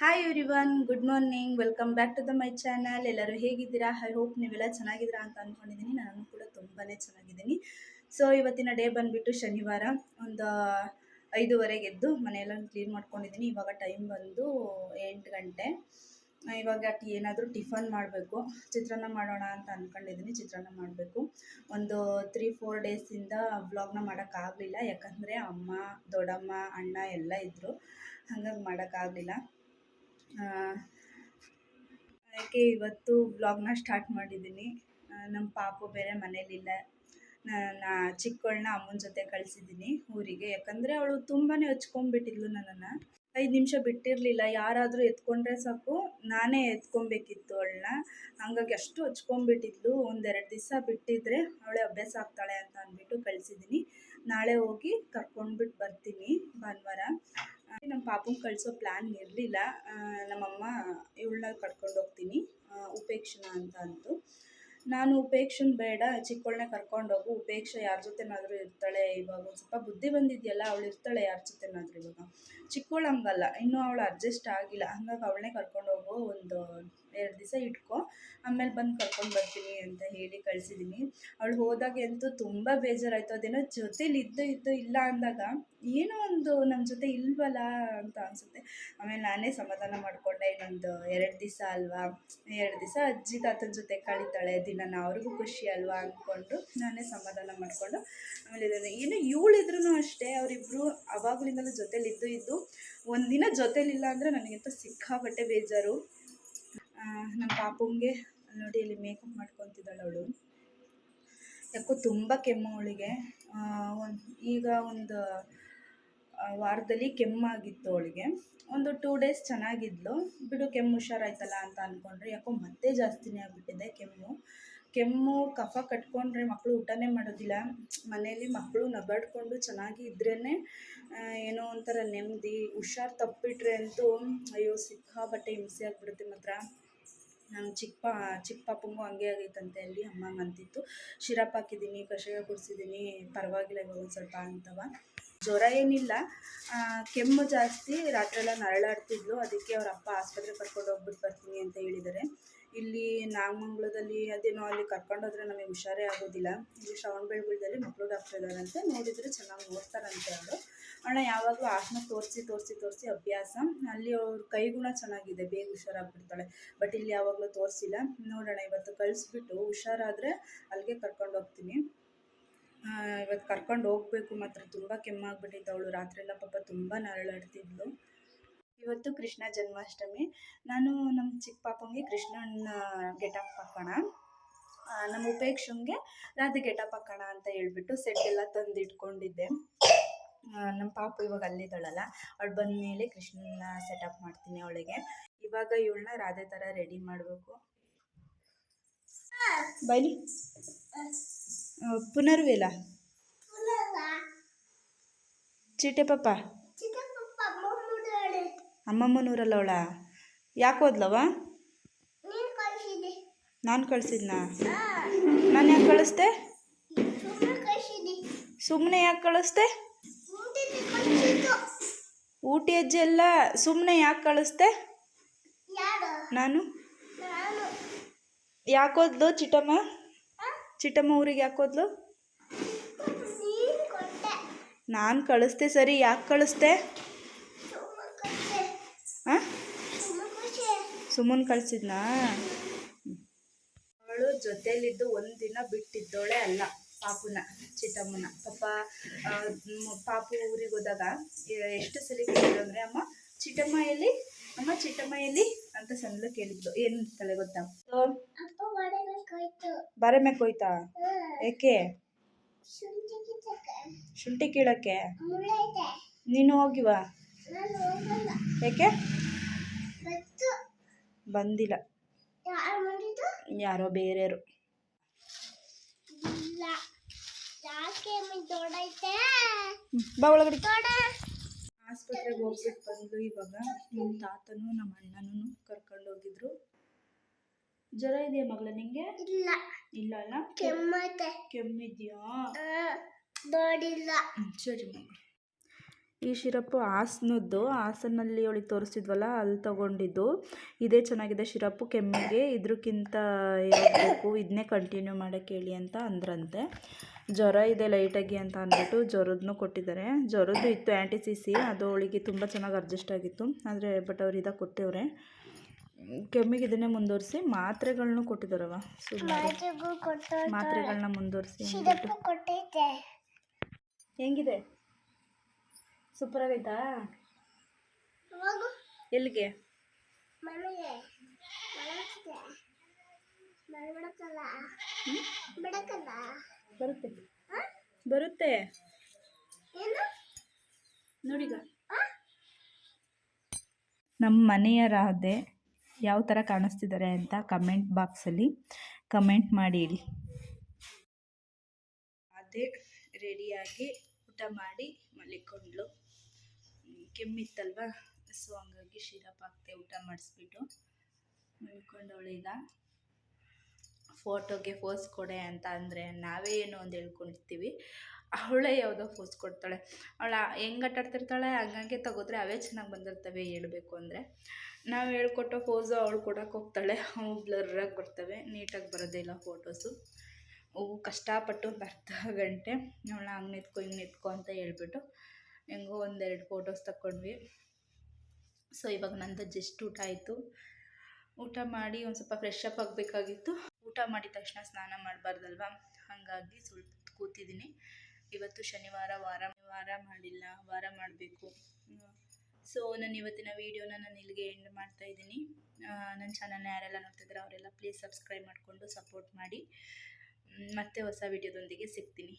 Hi everyone, good morning. Welcome back to my channel. ಎಲ್ಲರೂ ಹೇಗಿದ್ದೀರಾ? I hope ನೀವೆಲ್ಲ ಚೆನ್ನಾಗಿದ್ದೀರಾ ಅಂತ ಅಂದ್ಕೊಂಡಿದ್ದೀನಿ. ನಾನು ಕೂಡ ತುಂಬಾ ಚೆನ್ನಾಗಿದ್ದೀನಿ. ಸೊ ಇವತ್ತಿನ ಡೇ ಬಂದುಬಿಟ್ಟು ಶನಿವಾರ. ಒಂದು 5:30ಗೆ ಎದ್ದು ಮನೆಯೆಲ್ಲ ಕ್ಲೀನ್ ಮಾಡ್ಕೊಂಡಿದ್ದೀನಿ. ಇವಾಗ ಟೈಮ್ ಬಂದು 8 ಗಂಟೆ. ಇವಾಗ ಏನಾದರೂ ಟಿಫನ್ ಮಾಡಬೇಕು. ಚಿತ್ರಾನ್ನ ಮಾಡೋಣ ಅಂತ ಅಂದ್ಕೊಂಡಿದ್ದೀನಿ. ಚಿತ್ರಾನ್ನ ಮಾಡಬೇಕು. ಒಂದು 3-4 ಡೇಸಿಂದ ವ್ಲಾಗ್ನ ಮಾಡೋಕ್ಕಾಗಲಿಲ್ಲ. ಯಾಕಂದರೆ ಅಮ್ಮ, ದೊಡ್ಡಮ್ಮ, ಅಣ್ಣ ಎಲ್ಲ ಇದ್ದರು. ಹಾಗಾಗಿ ಮಾಡೋಕ್ಕಾಗಲಿಲ್ಲ. ಅದಕ್ಕೆ ಇವತ್ತು ವ್ಲಾಗ್ನ ಸ್ಟಾರ್ಟ್ ಮಾಡಿದ್ದೀನಿ. ನಮ್ಮ ಪಾಪು ಬೇರೆ ಮನೇಲಿಲ್ಲ. ನಾನು ಚಿಕ್ಕವಳನ್ನ ಅಮ್ಮನ ಜೊತೆ ಕಳಿಸಿದ್ದೀನಿ ಊರಿಗೆ. ಯಾಕಂದರೆ ಅವಳು ತುಂಬಾ ಹಚ್ಕೊಂಡ್ಬಿಟ್ಟಿದ್ಲು ನನ್ನನ್ನು. 5 ನಿಮಿಷ ಬಿಟ್ಟಿರಲಿಲ್ಲ. ಯಾರಾದರೂ ಎತ್ಕೊಂಡ್ರೆ ಸಾಕು, ನಾನೇ ಎತ್ಕೊಬೇಕಿತ್ತು ಅವಳನ್ನ. ಹಂಗಾಗಿ ಅಷ್ಟು ಹಚ್ಕೊಂಡ್ಬಿಟ್ಟಿದ್ಲು. 1-2 ದಿವಸ ಬಿಟ್ಟಿದ್ರೆ ಅವಳೇ ಅಭ್ಯಾಸ ಆಗ್ತಾಳೆ ಅಂತ ಅಂದ್ಬಿಟ್ಟು ಕಳಿಸಿದ್ದೀನಿ. ನಾಳೆ ಹೋಗಿ ಕರ್ಕೊಂಡ್ಬಿಟ್ಟು ಬರ್ತೀನಿ ಭಾನುವಾರ. ನಮ್ಮ ಪಾಪುನ ಕಳಿಸೋ ಪ್ಲ್ಯಾನ್ ಇರಲಿಲ್ಲ. ನಮ್ಮಮ್ಮ ಇವಳನ್ನ ಕರ್ಕೊಂಡು ಹೋಗ್ತೀನಿ ಉಪೇಕ್ಷಣ ಅಂತ ಅಂತು. ನಾನು ಉಪೇಕ್ಷನ್ ಬೇಡ, ಚಿಕ್ಕವಳನ್ನೇ ಕರ್ಕೊಂಡೋಗು. ಉಪೇಕ್ಷ ಯಾರ ಜೊತೆನಾದರೂ ಇರ್ತಾಳೆ. ಇವಾಗ ಒಂದು ಸ್ವಲ್ಪ ಬುದ್ಧಿ ಬಂದಿದೆಯಲ್ಲ, ಅವಳು ಇರ್ತಾಳೆ ಯಾರ ಜೊತೆನಾದರೂ. ಇವಾಗ ಚಿಕ್ಕವಳು ಹಂಗಲ್ಲ, ಇನ್ನೂ ಅವಳು ಅಡ್ಜಸ್ಟ್ ಆಗಿಲ್ಲ. ಹಂಗಾಗಿ ಅವಳನ್ನೇ ಕರ್ಕೊಂಡೋಗು, ಒಂದು 2 ದಿವಸ ಇಟ್ಕೊ, ಆಮೇಲೆ ಬಂದು ಕರ್ಕೊಂಡು ಬರ್ತೀನಿ ಅಂತ ಹೇಳಿ ಕಳಿಸಿದ್ದೀನಿ. ಅವಳು ಹೋದಾಗೆ ಅಂತೂ ತುಂಬ ಬೇಜಾರಾಯಿತು. ಅದೇನೋ ಜೊತೇಲಿ ಇದ್ದು ಇಲ್ಲ ಅಂದಾಗ ಏನೋ ಒಂದು ನಮ್ಮ ಜೊತೆ ಇಲ್ವಲ್ಲ ಅಂತ ಅನಿಸುತ್ತೆ. ಆಮೇಲೆ ನಾನೇ ಸಮಾಧಾನ ಮಾಡಿಕೊಂಡೆ. ಇನ್ನೊಂದು 2 ದಿವಸ ಅಲ್ವಾ, 2 ದಿವಸ ಅಜ್ಜಿ ತಾತನ ಜೊತೆ ಕಳೀತಾಳೆ ದಿನ, ಅವ್ರಿಗೂ ಖುಷಿ ಅಲ್ವಾ ಅಂದ್ಕೊಂಡು ನಾನೇ ಸಮಾಧಾನ ಮಾಡಿಕೊಂಡು ಆಮೇಲೆ ಇದನ್ನು ಏನು ಇವಳಿದ್ರೂ ಅಷ್ಟೇ. ಅವರಿಬ್ಬರು ಅವಾಗಲಿಂದಲೂ ಜೊತೇಲಿ ಇದ್ದು ಒಂದಿನ ಜೊತೇಲಿಲ್ಲ ಅಂದರೆ ನನಗಂತೂ ಸಿಕ್ಕಾಪಟ್ಟೆ ಬೇಜಾರು. ನಮ್ಮ ಪಾಪುಂಗೆ ನೋಡಿ ಅಲ್ಲಿ ಮೇಕಪ್ ಮಾಡ್ಕೊತಿದ್ದಾಳೆ ಅವಳು. ಯಾಕೋ ತುಂಬ ಕೆಮ್ಮು ಅವಳಿಗೆ. ಈಗ ಒಂದು ವಾರದಲ್ಲಿ ಕೆಮ್ಮಾಗಿತ್ತು ಅವಳಿಗೆ. ಒಂದು 2 ಡೇಸ್ ಚೆನ್ನಾಗಿದ್ಲು. ಬಿಡು, ಕೆಮ್ಮು ಹುಷಾರಾಯ್ತಲ್ಲ ಅಂತ ಅಂದ್ಕೊಂಡ್ರೆ ಯಾಕೋ ಮತ್ತೆ ಜಾಸ್ತಿನೇ ಆಗಿಬಿಟ್ಟಿದೆ ಕೆಮ್ಮು. ಕಫ ಕಟ್ಕೊಂಡ್ರೆ ಮಕ್ಕಳು ಊಟನೇ ಮಾಡೋದಿಲ್ಲ. ಮನೇಲಿ ಮಕ್ಕಳು ನಗಾಡ್ಕೊಂಡು ಚೆನ್ನಾಗಿ ಇದ್ರೇ ಏನೋ ಒಂಥರ ನೆಮ್ಮದಿ. ಹುಷಾರು ತಪ್ಪಿಟ್ರೆ ಅಂತೂ ಅಯ್ಯೋ ಸಿಕ್ಕಾಪಟ್ಟೆ ಹಿಂಸೆ ಆಗಿಬಿಡುತ್ತೆ ಮಾತ್ರ. ನಾನು ಚಿಕ್ಕ ಪಾಪಂಗೂ ಹಂಗೆ ಆಗೈತಂತೆ. ಅಲ್ಲಿ ಅಮ್ಮಂಗೆ ಅಂತಿತ್ತು. ಶಿರಪ್ ಹಾಕಿದ್ದೀನಿ, ಕಷಾಯ ಕುಡಿಸಿದ್ದೀನಿ, ಪರವಾಗಿಲ್ಲ ಇವಾಗ ಒಂದು ಸ್ವಲ್ಪ ಅಂತವ. ಜ್ವರ ಏನಿಲ್ಲ, ಕೆಮ್ಮು ಜಾಸ್ತಿ. ರಾತ್ರೆಲ್ಲ ನರಳಾಡ್ತಿದ್ಲು. ಅದಕ್ಕೆ ಅವ್ರ ಅಪ್ಪ ಆಸ್ಪತ್ರೆಗೆ ಕರ್ಕೊಂಡು ಹೋಗ್ಬಿಟ್ಟು ಬರ್ತೀನಿ ಅಂತ ಹೇಳಿದ್ದಾರೆ. ಇಲ್ಲಿ ನಾಗಮಂಗಲದಲ್ಲಿ ಅದೇನೋ ಅಲ್ಲಿ ಕರ್ಕೊಂಡೋದ್ರೆ ನಮಗೆ ಹುಷಾರೇ ಆಗೋದಿಲ್ಲ. ಇಲ್ಲಿ ಶ್ರವಣಬೆಳಗೊಳದಲ್ಲಿ ಮಕ್ಕಳು ಡಾಕ್ಟರ್ ಇದ್ದಾರಂತೆ, ನೋಡಿದರೆ ಚೆನ್ನಾಗಿ ನೋಡ್ತಾರಂತೆ ಅವರು. ಅಣ್ಣ ಯಾವಾಗಲೂ ಆಸ್ನ ತೋರಿಸಿ ಅಭ್ಯಾಸ. ಅಲ್ಲಿ ಅವ್ರ ಕೈಗುಣ ಚೆನ್ನಾಗಿದೆ, ಬೇಗ ಹುಷಾರಾಗ್ಬಿಡ್ತಾಳೆ. ಬಟ್ ಇಲ್ಲಿ ಯಾವಾಗಲೂ ತೋರಿಸಿಲ್ಲ. ನೋಡೋಣ, ಇವತ್ತು ಕಳಿಸ್ಬಿಟ್ಟು ಹುಷಾರಾದರೆ ಅಲ್ಲಿಗೆ ಕರ್ಕೊಂಡು ಹೋಗ್ತೀನಿ. ಇವತ್ತು ಕರ್ಕೊಂಡು ಹೋಗಬೇಕು. ಮಾತ್ರ ತುಂಬ ಕೆಮ್ಮಾಗ್ಬಿಟ್ಟಿತ್ತು ಅವಳು. ರಾತ್ರಿಯೆಲ್ಲ ಪಾಪ ತುಂಬ ನರಳಾಡ್ತಿದ್ಲು. ಇವತ್ತು ಕೃಷ್ಣ ಜನ್ಮಾಷ್ಟಮಿ. ನಾನು ನಮ್ಮ ಚಿಕ್ಕ ಪಾಪಂಗೆ ಕೃಷ್ಣನ ಗೆಟಪ್ ಹಾಕೋಣ, ನಮ್ಮ ಉಪೇಕ್ಷಂಗೆ ರಾಧೆ ಗೆಟಪ್ ಹಾಕೋಣ ಅಂತ ಹೇಳ್ಬಿಟ್ಟು ಸೆಟ್ ಎಲ್ಲ ತಂದಿಟ್ಕೊಂಡಿದ್ದೆ. ನಮ್ಮ ಪಾಪು ಇವಾಗ ಅಲ್ಲಿದ್ದಾಳಲ್ಲ, ಅವಳು ಬಂದಮೇಲೆ ಕೃಷ್ಣನ ಸೆಟಪ್ ಮಾಡ್ತೀನಿ ಅವಳಿಗೆ. ಇವಾಗ ಇವಳನ್ನ ರಾಧೆ ಥರ ರೆಡಿ ಮಾಡಬೇಕು. ಬೈಲಿ ಪುನರ್ವೇಲ ಚೀಟೆ ಪಾಪ ಅಮ್ಮಮ್ಮನೂರಲ್ಲ ಅವಳ. ಯಾಕೆ ಹೋದ್ಲವ? ನಾನು ಕಳಿಸಿದ್ನಾ? ನಾನು ಯಾಕೆ ಕಳಿಸ್ದೆ? ಸುಮ್ಮನೆ ಯಾಕೆ ಕಳಿಸ್ದೆ? ಊಟಿ ಅಜ್ಜಿ ಎಲ್ಲ ಸುಮ್ಮನೆ ಯಾಕೆ ಕಳಿಸ್ದೆ? ನಾನು ಯಾಕೋದ್ಲು ಚಿಟ್ಟಮ್ಮ ಊರಿಗೆ ಯಾಕೋದ್ಲು? ನಾನು ಕಳಿಸ್ದೆ ಸರಿ, ಯಾಕೆ ಕಳಿಸ್ದೆ? ಹಾಂ, ಸುಮ್ಮನೆ ಕಳಿಸಿದ್ನಾ? ಅವಳು ಜೊತೇಲಿದ್ದು ಒಂದಿನ ಬಿಟ್ಟಿದ್ದೋಳೆ ಅಲ್ಲ ಪಾಪುನ, ಚಿಟ್ಟಮ್ಮನ. ಪಾಪು ಊರಿಗೆ ಹೋದಾಗ ಎಷ್ಟು ಸಲ ಕೇಳಿದ್ರು ಅಂದರೆ, ಅಮ್ಮ ಚಿಟ್ಟಮ್ಮ ಎಲ್ಲಿ ಅಂತ ಸಣ್ಣ ಕೇಳಿದ್ಲು. ಏನು ತಲೆ ಗೊತ್ತಾ? ಬಾರೆ ಮೇಕ್ ಹೋಯ್ತಾ? ಏಕೆ? ಶುಂಠಿ ಕೀಳಕ್ಕೆ. ನೀನು ಹೋಗಿವ? ಏಕೆ? ಬಂದಿಲ್ಲ, ಯಾರೋ ಬೇರೆಯವರು. ಬಾ ಒಳಗಡೆ. ಆಸ್ಪತ್ರೆಗೆ ಹೋಗ್ಬಿಟ್ಟು ಬಂದು ಇವಾಗ ನಮ್ಮ ತಾತನೂ ನಮ್ಮ ಅಣ್ಣನೂ ಕರ್ಕೊಂಡು ಹೋಗಿದ್ರು. ಜ್ವರ ಇದೆಯಾ ಮಗಳ ನಿಂಗೆ? ಇಲ್ಲ ಅಲ್ಲ, ಕೆಮ್ಮಿದ್ಯಾ? ಸರಿ ಮಗಳು. ಈ ಶಿರಪ್ಪು ಹಾಸನದ್ದು, ಹಾಸನಲ್ಲಿ ಅವಳಿಗೆ ತೋರಿಸಿದ್ವಲ್ಲ ಅಲ್ಲಿ ತೊಗೊಂಡಿದ್ದು. ಇದೇ ಚೆನ್ನಾಗಿದೆ ಶಿರಪ್ಪು ಕೆಮ್ಮಿಗೆ, ಇದ್ರಕ್ಕಿಂತ ಇರಬೇಕು, ಇದನ್ನೇ ಕಂಟಿನ್ಯೂ ಮಾಡೋಕ್ಕೆ ಹೇಳಿ ಅಂತ ಅಂದ್ರಂತೆ. ಜ್ವರ ಇದೆ ಲೈಟಾಗಿ ಅಂತ ಅಂದ್ಬಿಟ್ಟು ಜ್ವರದನ್ನೂ ಕೊಟ್ಟಿದ್ದಾರೆ. ಜ್ವರದ್ದು ಇತ್ತು ಆ್ಯಂಟಿ ಅದು ಅವಳಿಗೆ ತುಂಬ ಚೆನ್ನಾಗಿ ಅಡ್ಜಸ್ಟ್ ಆಗಿತ್ತು. ಆದರೆ ಬಟ್ ಅವ್ರು ಇದಾಗ ಕೊಟ್ಟವ್ರೆ. ಕೆಮ್ಮಿಗೆ ಇದನ್ನೇ ಮುಂದುವರಿಸಿ ಮಾತ್ರೆಗಳನ್ನೂ ಕೊಟ್ಟಿದ್ದಾರವ. ಮಾತ್ರೆಗಳನ್ನ ಮುಂದುವರಿಸಿ ಹೆಂಗಿದೆ? ಸೂಪರ್ ಆಗೈತಾ? ಎಲ್ಲಿಗೆ? ಬರುತ್ತೆ ಬರುತ್ತೆ ನೋಡಿಗ. ನಮ್ಮ ಮನೆಯ ರಾಧೆ ಯಾವ ಥರ ಕಾಣಿಸ್ತಿದ್ದಾರೆ ಅಂತ ಕಮೆಂಟ್ ಬಾಕ್ಸಲ್ಲಿ ಕಮೆಂಟ್ ಮಾಡಿ ಹೇಳಿ. ಅದೇ ರೆಡಿಯಾಗಿ ಊಟ ಮಾಡಿ ಮಲಿಕೊಂಡ್ಳು. ಕೆಮ್ಮಿತ್ತಲ್ವ, ಸೊ ಹಂಗಾಗಿ ಶಿರಪ್ ಹಾಕ್ತೆ ಊಟ ಮಾಡಿಸ್ಬಿಟ್ಟು ಮಲ್ಕೊಂಡವಳೀಗ. ಫೋಟೋಗೆ ಫೋಸ್ ಕೊಡೆ ಅಂತ ಅಂದರೆ ನಾವೇ ಏನೋ ಒಂದು ಹೇಳ್ಕೊಂಡಿರ್ತೀವಿ, ಅವಳೇ ಯಾವುದೋ ಫೋಸ್ ಕೊಡ್ತಾಳೆ. ಅವಳು ಹೆಂಗೆ ಆಟಾಡ್ತಿರ್ತಾಳೆ ಹಂಗಂಗೆ ತೆಗೆದ್ರೆ ಅವೇ ಚೆನ್ನಾಗಿ ಬಂದಿರ್ತವೆ. ಹೇಳಬೇಕು ಅಂದರೆ ನಾವು ಹೇಳ್ಕೊಟ್ಟೋ ಫೋಸು ಅವಳು ಕೊಡೋಕೆ ಹೋಗ್ತಾಳೆ, ಅವು ಬ್ಲರ್ರಾಗಿ ಬರ್ತವೆ, ನೀಟಾಗಿ ಬರೋದೇ ಇಲ್ಲ ಫೋಟೋಸು. ಅವು ಕಷ್ಟಪಟ್ಟು ಒಂದು ಅರ್ಧ ಗಂಟೆ ಅವಳನ್ನ ಹಂಗೆ ನಿಂತ್ಕೊ ಹಿಂಗೆ ನಿಂತ್ಕೊ ಅಂತ ಹೇಳ್ಬಿಟ್ಟು ಹೆಂಗೋ ಒಂದೆರಡು ಫೋಟೋಸ್ ತಗೊಂಡ್ವಿ. ಸೊ ಇವಾಗ ನಂದು ಜಸ್ಟ್ ಊಟ ಆಯಿತು. ಊಟ ಮಾಡಿ ಒಂದು ಸ್ವಲ್ಪ ಫ್ರೆಶ್ ಅಪ್ ಆಗಬೇಕಾಗಿತ್ತು. ಊಟ ಮಾಡಿದ ತಕ್ಷಣ ಸ್ನಾನ ಮಾಡಬಾರ್ದಲ್ವ, ಹಾಗಾಗಿ ಸ್ವಲ್ಪ ಕೂತಿದ್ದೀನಿ. ಇವತ್ತು ಶನಿವಾರ, ವಾರ ಮಾಡಿಲ್ಲ, ವಾರ ಮಾಡಬೇಕು. ಸೊ ನಾನು ಇವತ್ತಿನ ವೀಡಿಯೋನ ನಾನು ಇಲ್ಲಿಗೆ ಎಂಡ್ ಮಾಡ್ತಾಯಿದ್ದೀನಿ. ನನ್ನ ಚಾನಲ್ನ ಯಾರೆಲ್ಲ ನೋಡ್ತಿದ್ದಾರೆ ಅವರೆಲ್ಲ ಪ್ಲೀಸ್ ಸಬ್ಸ್ಕ್ರೈಬ್ ಮಾಡಿಕೊಂಡು ಸಪೋರ್ಟ್ ಮಾಡಿ. ಮತ್ತೆ ಹೊಸ ವೀಡಿಯೋದೊಂದಿಗೆ ಸಿಗ್ತೀನಿ.